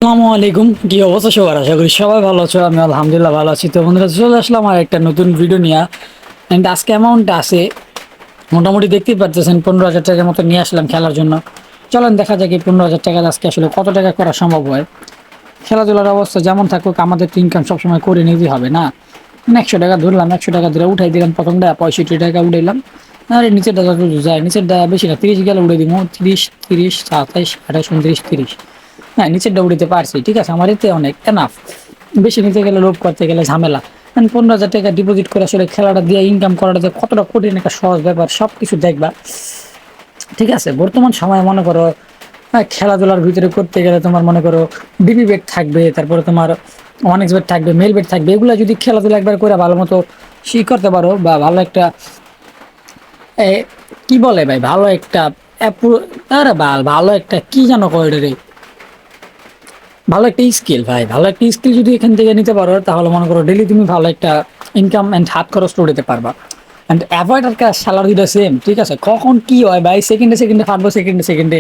আসসালামু আলাইকুম, কি অবস্থা সবার? আশা করি সবাই ভালো আছো। আমি আলহামদুলিল্লাহ ভালো আছি। তো বন্ধুরা, চলে আসলাম আর একটা নতুন ভিডিও নিয়ে। অ্যান্ড আজকে অ্যামাউন্টটা আছে মোটামুটি দেখতেই পারতেছেন, 15,000 টাকার মতো নিয়ে আসলাম খেলার জন্য। চলেন দেখা যাক এই 15,000 টাকা আজকে আসলে কত টাকা করা সম্ভব হয়। খেলাধুলার অবস্থা যেমন থাকুক, আমাদের তো ইনকাম সবসময় করে নিতেই হবে না। 100 টাকা ধরলাম, 100 টাকা ধরে উঠাই দিলাম, প্রথমটা 65 টাকা উঠাইলাম। আর এই নিচেরটা যত যায়, নিচেরটা বেশি না, 30 গেলে উঠে দিব। 30, 30, 27, 28, 29, 30। হ্যাঁ, নিচেরটা উড়িতে পারছি, ঠিক আছে, আমার এতে অনেক এনাফ। বেশি নিতে গেলে, লোভ করতে গেলে ঝামেলা। 15,000 টাকা ডিপোজিট করে আসলে খেলাটা দিয়ে ইনকাম করাটা যে কতটা কঠিন একটা সহজ ব্যাপার, সব কিছু দেখবা। ঠিক আছে, বর্তমান সময়ে মনে করো খেলাধুলার ভিতরে করতে গেলে তোমার মনে করো বিপি বেট থাকবে, তারপরে তোমার অনেক্স বেট থাকবে, মেল বেট থাকবে। এগুলো যদি খেলাধুলা একবার করে ভালো মতো করতে পারো, বা ভালো একটা এ, কি বলে ভাই, ভালো একটা আরে ভালো একটা কি জানো কয় রে, ভালো একটা স্কিল ভাই, ভালো একটা স্কিল যদি এখান থেকে নিতে পারো, তাহলে মনে করো ডেলি তুমি ভালো একটা ইনকাম অ্যান্ড হাত খরচ উঠাতে পারবা। অ্যান্ড অ্যাভয়েড আর কাজ স্যালারিটা সেম, ঠিক আছে, কখন কি হয় ভাই, সেকেন্ডে সেকেন্ডে ফাটবো, সেকেন্ডে সেকেন্ডে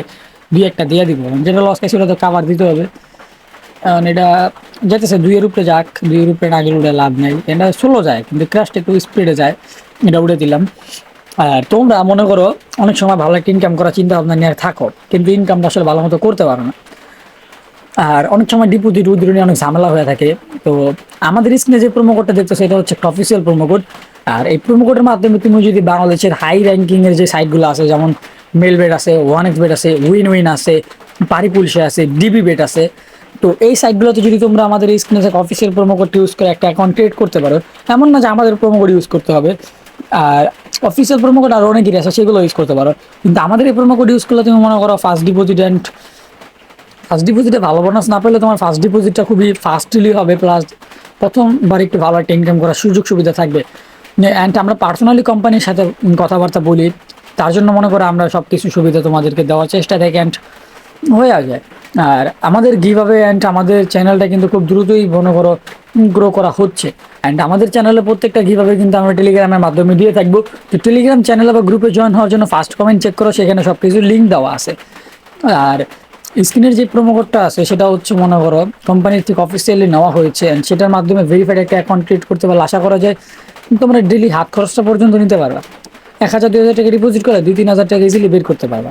দুই একটা দিয়ে দিব, যেটা লস খাই সেটা তো কাভার দিতে হবে। কারণ এটা যেতেছে দুইয়ের উপরে, যাক দুইয়ের উপরে না গেলে উঠে লাভ নেই, এটা স্লো যায় কিন্তু ক্রাশটা একটু স্পিডে যায়, এটা উড়ে দিলাম। আর তোমরা মনে করো অনেক সময় ভালো একটা ইনকাম করার চিন্তা ভাবনা নিয়ে থাকো, কিন্তু ইনকামটা আসলে ভালো মতো করতে পারো না। আর অনেক সময় ডিপোজিট উইথড্র অনেক ঝামেলা হয়ে থাকে। তো আমাদের স্ক্রিনে যে প্রোমো কোডটা দেখছো, সেটা হচ্ছে একটা অফিসিয়াল প্রোমো কোড। আর এই প্রোমো কোডের মাধ্যমে তুমি যদি বাংলাদেশের হাই র্যাঙ্কিং এর যে সাইটগুলো আছে, যেমন মেলবেট আছে, ওয়ান এক্স বেট আছে, উইন উইন আছে, পারিপুলসে আছে, ডিবি বেট আছে, তো এই সাইটগুলোতে যদি তোমরা আমাদের এই স্ক্রিনে অফিসিয়াল প্রোমো কোডটি ইউজ করে একটা অ্যাকাউন্ট ক্রিয়েট করতে পারো, এমন না যে আমাদের প্রোমো কোড ইউজ করতে হবে। আর অফিসিয়াল প্রোমো কোড আরও অনেকেরই আছে, সেগুলো ইউজ করতে পারো। কিন্তু আমাদের এই প্রোমো কোড ইউজ করলে তুমি মনে করো ফার্স্ট ডিপোজিটে ভালো বোনাস না পেলে তোমার ফার্স্ট ডিপোজিটটা খুবই ফাস্টলি হবে, প্লাস প্রথমবার একটু ভালো একটা ইনকাম করার সুযোগ সুবিধা থাকবে। অ্যান্ড আমরা পার্সোনালি কোম্পানির সাথে কথাবার্তা বলি, তার জন্য মনে করো আমরা সব কিছু সুবিধা তোমাদেরকে দেওয়ার চেষ্টা থাকি, অ্যান্ড হয়ে যায়। আর আমাদের গিভঅ্যাওয়ে অ্যান্ড আমাদের চ্যানেলটা কিন্তু খুব দ্রুতই মনে করো গ্রো করা হচ্ছে। অ্যান্ড আমাদের চ্যানেলে প্রত্যেকটা গিভঅ্যাওয়ে কিন্তু আমরা টেলিগ্রামের মাধ্যমে দিয়ে থাকবো। তো টেলিগ্রাম চ্যানেল বা গ্রুপে জয়েন হওয়ার জন্য ফার্স্ট কমেন্ট চেক করো, সেখানে সব কিছু লিঙ্ক দেওয়া আছে। আর স্ক্রিনের যে প্রোমো কোডটা আছে, সেটা হচ্ছে মনে করো কোম্পানির থেকে অফিসিয়ালি নেওয়া হয়েছে, অ্যান্ড সেটার মাধ্যমে ভেরিফাইড একটা অ্যাকাউন্ট ক্রিয়েট করতে পারলে আশা করা যায় তোমরা ডেলি হাত খরচটা পর্যন্ত নিতে পারবা। 1,000 2,000 টাকা ডিপোজিট করে 2-3 হাজার টাকা ইজিলি বের করতে পারবা।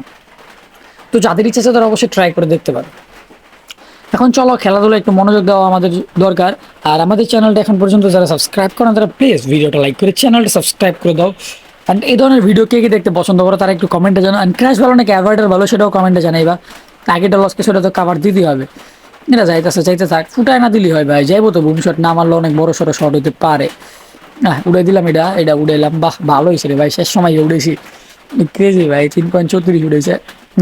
তো যাদের ইচ্ছা আছে তারা অবশ্যই ট্রাই করে দেখতে পারো। এখন চলো, খেলাধুলা একটু মনোযোগ দেওয়া আমাদের দরকার। আর আমাদের চ্যানেলটা এখন পর্যন্ত যারা সাবস্ক্রাইব করেন, তারা প্লিজ ভিডিওটা লাইক করে চ্যানেলটা সাবস্ক্রাইব করে দাও। অ্যান্ড এই ধরনের ভিডিও কে কে দেখতে পছন্দ করো তারা একটু কমেন্টে জানাও। অ্যান্ড ক্র্যাশ ভালো নাকি অ্যাভয়েডার ভালো, সেটাও কমেন্টে জানাইবা। আগেটা লসকে সেটা তো কাভার দিতেই হবে। এটা যাইতেছে চাইতে থাক, ফুটায় না দিলেই হয় ভাই, যাইবো তো বুম শট না মারলে অনেক বড় সড়ো শট হতে পারে। হ্যাঁ, উড়াই দিলাম, এটা উড়াইলাম, বাহ ভালো হয়েছে রে ভাই, শেষ সময় উড়েছি। ক্রেজি ভাই, 3.34 উঠেছে,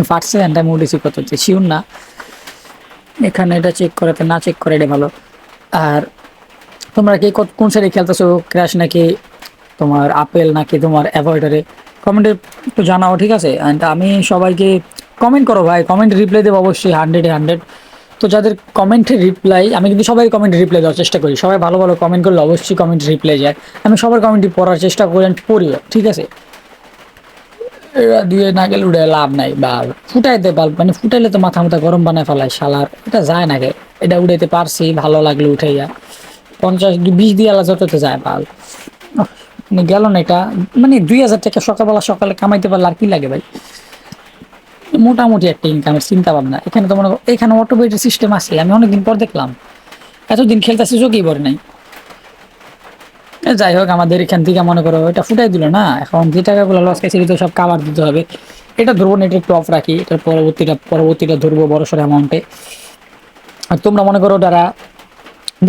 ফার্স্ট সেকেন্ড টাইম উঠেছি, কত হচ্ছে শিওর না। এখানে এটা চেক করাতে না চেক করে এটা ভালো। আর তোমরা কি কোন সাইডে খেলতেছো, ক্র্যাশ নাকি তোমার আপেল নাকি তোমার অ্যাভয়েডারে, কমেন্টে একটু জানাও, ঠিক আছে। অ্যান্ড আমি সবাইকে কমেন্ট করো ভাই, কমেন্ট রিপ্লাই দেবো অবশ্যই 100-এ 100। তো যাদের কমেন্টে রিপ্লাই, আমি কিন্তু সবাই কমেন্টে রিপ্লাই দেওয়ার চেষ্টা করি, সবাই ভালো ভালো কমেন্ট করলে অবশ্যই কমেন্টে রিপ্লাই যায়। আমি সবার কমেন্টই পড়ার চেষ্টা করি অ্যান্ড পড়িও, ঠিক আছে। এরা দিয়ে না গেলে উঠে লাভ নাই, বা ফুটাইতে পার মানে ফুটাইলে তো মাথা মাথা গরম বানায় ফেলায় শালার, এটা যায় নাকি। এটা উঠাইতে পারছি, ভালো লাগলো উঠাইয়া। 50-20 দিয়ে আলা যততে যায় পাল, মানে গেল না এটা। মানে 2,000 টাকা সকালে কামাইতে পারলে আর কি লাগে ভাই, মোটামুটি একটা ইনকামের চিন্তা ভাবনা। এখানে তো মনে করো এখানে অটোমেটেড সিস্টেম আছে, আমি অনেকদিন পর দেখলাম, এতদিন খেলতেছি চোখেই পড়ে নাই। যাই হোক, আমাদের এখান থেকে মনে করো এটা ফুটাই দিল না, এখন যে টাকাগুলো লস খাইছে তো সব কাভার দিতে হবে। এটা ধরবো না, এটা একটু অফ রাখি, এটার পরবর্তীটা ধরবো বড় সড়ো অ্যামাউন্টে। আর তোমরা মনে করো যারা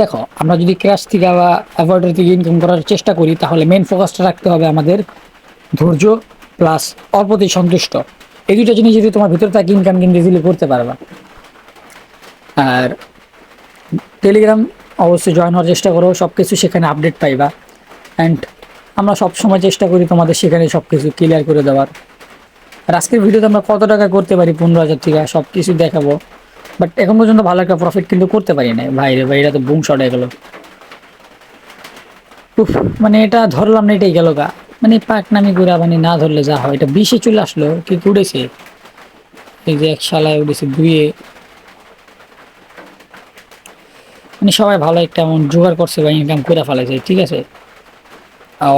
দেখো, আমরা যদি ক্র্যাশ থেকে বা অ্যাভয়েডার থেকে ইনকাম করার চেষ্টা করি, তাহলে মেন ফোকাসটা রাখতে হবে আমাদের ধৈর্য প্লাস অল্পতেই সন্তুষ্ট। এই দুইটা জিনিস যদি তোমার ভিতরে থাকে, ইনকাম কিন্তু ইজিলি করতে পারবা। আর টেলিগ্রাম অবশ্যই জয়েন হওয়ার চেষ্টা করো, সব কিছু সেখানে আপডেট পাইবা। অ্যান্ড আমরা সবসময় চেষ্টা করি তোমাদের সেখানে সব কিছু ক্লিয়ার করে দেওয়ার। আর আজকের ভিডিওতে আমরা কত টাকা করতে পারি 15,000 টাকা সব কিছু দেখাবো। বাট এখন পর্যন্ত ভালো একটা প্রফিট কিন্তু করতে পারি না ভাই রে ভাই, এটা তো বুম শট হয়ে গেল। উফ, মানে এটা ধরলাম না, এটাই গেল গা। মানে পাক নামি করে মানে না ধরলে যা হয়, এটা 20-এ চলে আসলো, কি উঠেছে এই যে এক শালায় উঠেছে 2-এ। মানে সবাই ভালো একটা অ্যামাউন্ট জোগাড় করছে বা ইনকাম করে ফেলেছে, ঠিক আছে। ও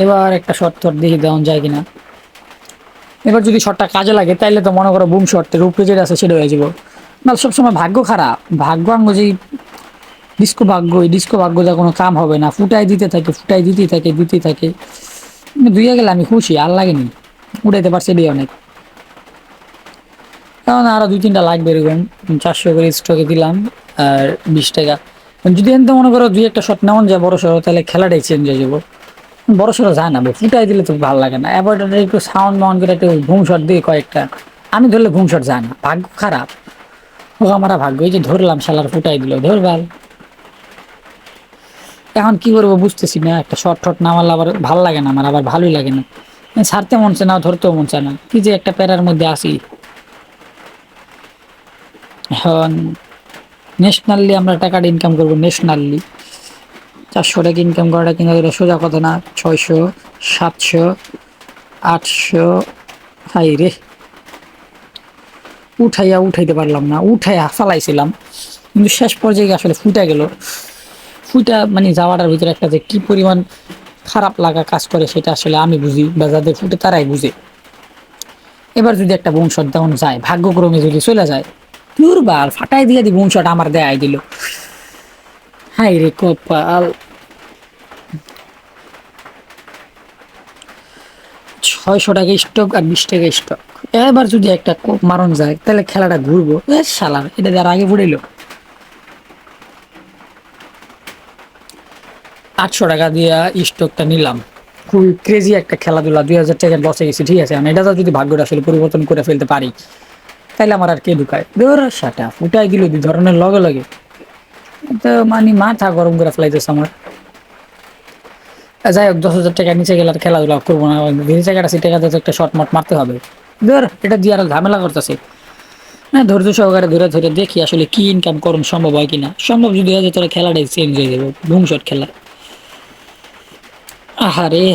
এবার একটা শর্ট থট দেখি দেওয়া যায় কিনা। এবার যদি শটটা কাজে লাগে তাইলে তো মনে করো বুম শটের উপরে যেটা আছে সেটা হয়ে যাবো। না সবসময় ভাগ্য খারাপ, ভাগ্য আঙ্গ যে ডিস্কো ভাগ্য, এই ডিস্কো ভাগ্য যা কোনো কাম হবে না, ফুটাই দিতে থাকে ফুটাই দিতেই থাকে। দুইয়া গেলে আমি খুশি, আর লাগেনি, উঠাইতে পারছি এটাই অনেক। কারণ আরো 2-3টা লাগবে এরকম, 400 করে স্টকে দিলাম আর 20 টাকা। যদি এনতে মনে করো 2-1টা শট নেওয়া যায় বড় সড়ো, তাহলে খেলাটাই চেঞ্জ হয়ে যাবো। বড় সড়ো যায় না, ফুটাই দিলে তো ভালো লাগে না। এবার একটু সাউন্ড মাউন্ড করে একটু ঘুম শট দিয়ে কয়েকটা, আমি ধরলে ঘুম শট যায় না, ভাগ্য খারাপ। ও আমার ভাগ্য, এই যে ধরলাম শালার ফুটাই দিল, ধরবাল। এখন কি করবো বুঝতেছি না, একটা শর্ট টট না মারলে আবার ভালো লাগে না, আমার আবার ভালোই লাগে না, ছাড়তে মন চায় না, ধরতেও মন চায় না, কি যে একটা প্যারার মধ্যে আসি। এখন ন্যাশনালি আমরা টাকাটা ইনকাম করবো, ন্যাশনালি 400 টাকা ইনকাম করাটা কিনা সোজা কথা না। 600, 700, 800, হাই রে, উঠাইতে পারলাম না, উঠাইয়া ফালাইছিলাম, কিন্তু শেষ পর্যায়ে আসলে ফুটা গেল। ফুটা মানে যাওয়াটার ভিতরে একটা যে কি পরিমাণ খারাপ লাগা কাজ করে সেটা আসলে আমি বুঝি, বা যাদের ফুটে তারাই বুঝে। এবার যদি একটা বুম শট দেওয়া যায়, ভাগ্যক্রমে যদি চলে যায়, দুর্বার ফাটাই দিয়ে দি বুম শট আমার দেয় দিল, হাই রে কপাল। 600 টাকা স্টক আর 20 টাকা স্টক। এবার যদি একটা কোপ মারন যায় তাহলে খেলাটা ঘুরবো। শালার এটা যার আগে ফুটাইলো। 800 টাকা দিয়ে স্টকটা নিলাম, খুবই ক্রেজি একটা খেলাধুলা, 2000 টাকার লসে গেছি, ঠিক আছে। এটা যদি ভাগ্যটা আসলে পরিবর্তন করে ফেলতে পারি তাইলে আমার আর কে ঢুকায়, ধরো সেটা ফুটাই দিল 2 ধরনের লগে লগে, তো মানে মাথা গরম করে ফেলাইতেছে আমার। যাই হোক, 10,000 টাকা নিচে গেলে আর খেলাধুলা করবো না, ধীরে টাকাটা সেই টাকা দিয়ে একটা শর্ট মট মারতে হবে। ধর এটা দিয়ে আর ঝামেলা করতেছে না, ধৈর্য সহকারে ধরে ধরে দেখি আসলে কি ইনকাম করুন সম্ভব হয় কিনা। সম্ভব যদি হয় তাহলে খেলাটাই চেঞ্জ হয়ে যাবে, বুম শট খেলা। আহারে,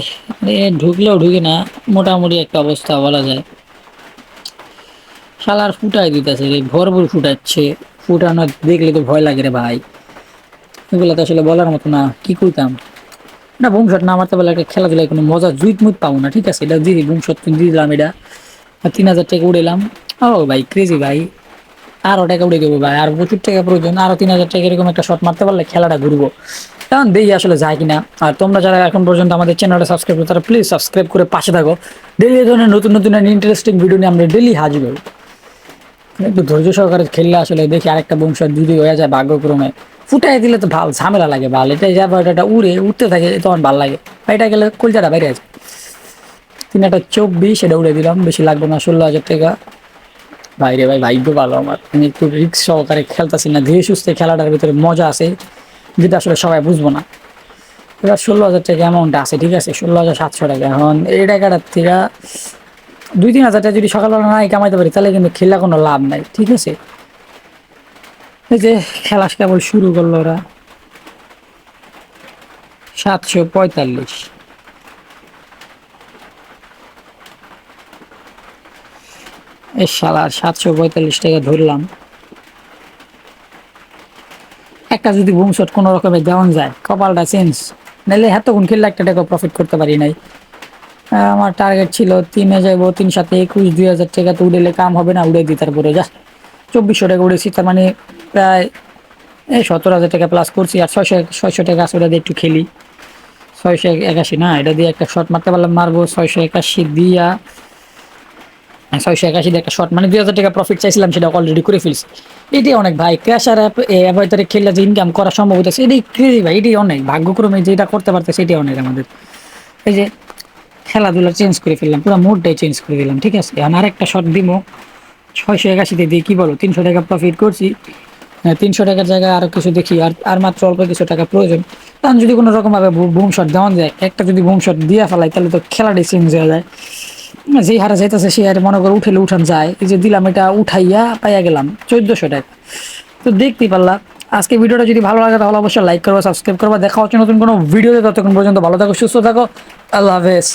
ঢুকলেও ঢুকে না, মোটামুটি একটা অবস্থা বলা যায়। শালার ফুটাই দিতেছে রে, ভরপুর ফুটাচ্ছে, ফুটানো দেখলে তো ভয় লাগে রে ভাই। এগুলো তো আসলে বলার মতো না, কি করতাম না। বুম শট না মারতে পারলে একটা খেলাধুলায় কোনো মজা জুইত মুইত পাবো না, ঠিক আছে। এটা দিয়ে বুম শট দিয়ে দিলাম, এটা 3,000 টাকা উড়েলাম। ও ভাই ক্রেজি ভাই, আরো টাকা উড়ে দেবো ভাই, আর প্রচুর টাকা প্রয়োজন, আরো 3,000 টাকা এরকম একটা শট মারতে পারলে খেলাটা ঘুরবো। কারণ দেখি আসলে যায় কিনা। আর তোমরা যারা এখন পর্যন্ত আমাদের চ্যানেলটা সাবস্ক্রাইব করো তারা প্লিজ সাবস্ক্রাইব করে পাশে থাকো। ডেলি এই ধরনের নতুন নতুন ইন্টারেস্টিং ভিডিও নিয়ে আমরা ডেলি হাজির হই। একটু ধৈর্য সহকারে খেললে আসলে দেখি আরেকটা বংশ যদি হয়ে যায় ভাগ্যক্রমে, ফুটাই দিলে তো ভালো ঝামেলা লাগে, ভালো এটা যাবো, এটা উঠতে থাকে তখন ভালো লাগে। এটা গেলে কলজাটা বাইরে আছে। 3,24 এটা উড়ে দিলাম, বেশি লাগবে না, 16,000 টাকা। ভাইরে ভাই, ভাগ্য ভালো আমার, আমি একটু রিস্ক সহকারে খেলতেছি না, ধীরে সুস্থে খেলাটার ভিতরে মজা আছে, যেটা আসলে সবাই বুঝবো না। এবার 16,000 টাকা অ্যামাউন্ট আছে, ঠিক আছে, 16,700 টাকা। এখন এই টাকাটার থেকে 2-3 হাজার টাকা যদি সকালবেলা নাই কামাইতে পারি তাহলে কিন্তু খেলা কোনো লাভ নাই, ঠিক আছে। এই যে খেলা কেবল শুরু করলো ওরা। 745, এই শালা 745 টাকা ধরলাম। একটা যদি বুম শট কোনো রকমের দেওয়া যায়, কপালটা চেঞ্জ, নাহলে এতক্ষণ খেললে একটা টাকা প্রফিট করতে পারি নাই। আমার টার্গেট ছিল 3-এ যাইবো, 3-7-21, 2,000 টাকা তো উড়েলে কাম হবে না, উড়ে দিই তারপরে যা 2,400 টাকা উড়েছি, তার মানে প্রায় 17,000 টাকা প্লাস করছি। আর 600 টাকা আছে, ওটা দিয়ে একটু খেলি। 681 না, এটা দিয়ে একটা শট মারতে পারলাম, মারবো 681 দিয়া, 681 দিয়ে একটা শট, মানে 2,000 টাকা প্রফিট চাইছিলাম সেটা অলরেডি করে ফেলছি। এটাই অনেক ভাই, ক্র্যাশার অ্যাপ ভিতরে খেললে যে ইনকাম করা সম্ভব হইতেছে, এটাই ক্রেজি ভাই, এটাই অনেক ভাগ্যক্রমে যেটা করতে পারতেছে এটাই অনেক আমাদের। এই যে খেলাধুলা চেঞ্জ করে ফেললাম, পুরো মুডটাই চেঞ্জ করে দিলাম, ঠিক আছে। এখন আরেকটা শট দিব 681-তে দিয়ে, কি বলো, 300 টাকা প্রফিট করছি। 300 টাকার জায়গায় আরো কিছু দেখি, আর মাত্র অল্প কিছু টাকা প্রয়োজন। কারণ যদি কোনো রকম ভাবে বুম শট দেওয়া যায়, একটা যদি বুম শট দিয়ে ফেলাই তাহলে তো খেলাটাই চেঞ্জ হয়ে যায়। যেই হারে যাইতেছে সেই হারে মনে করো উঠেলে উঠান যায়। এই যে দিলাম, এটা উঠাইয়া পাইয়া গেলাম 1,400 টাকা। তো দেখতেই পারলাম। আজকে ভিডিওটা যদি ভালো লাগে তাহলে অবশ্যই লাইক করবা, সাবস্ক্রাইব করবা। দেখা হচ্ছে নতুন কোনো ভিডিওতে, ততক্ষণ পর্যন্ত ভালো থাকো, সুস্থ থাকো, আল্লাহ হাফেজ।